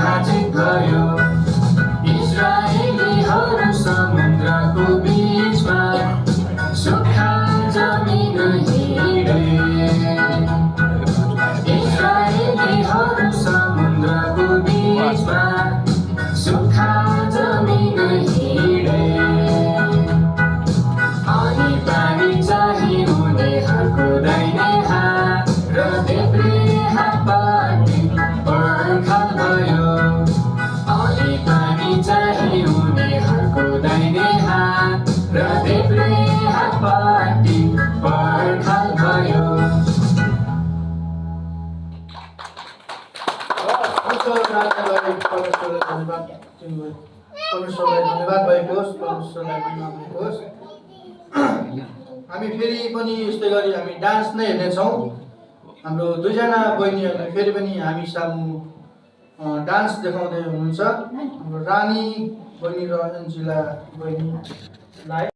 भाजित भयो इजरायलीहरू समुद्रको बीचमा सुक्खा जमिन हिँडे इजरायलीहरू समुद्रको बीचमा सुक्खा जमिन हिँडे अनि पानी चाहिँ उनीहरूको दाहिने हात र देब्रे हातपट्टि पर्खाल भयो अनि पानी चाहिँ उनीहरूको दाहिने हात र देब्रे हातपट्टि पर्खाल भयो। परमेश्वरलाई धन्यवाद भएको होस्, परमेश्वरलाई महिमा भएको होस्। हामी फेरि पनि यस्तै गरी हामी डान्स नै हेर्नेछौँ। हाम्रो दुईजना बहिनीहरूले फेरि पनि हामी सामु डान्स देखाउँदै हुनुहुन्छ। हाम्रो रानी बहिनी र अन्जिला बहिनीलाई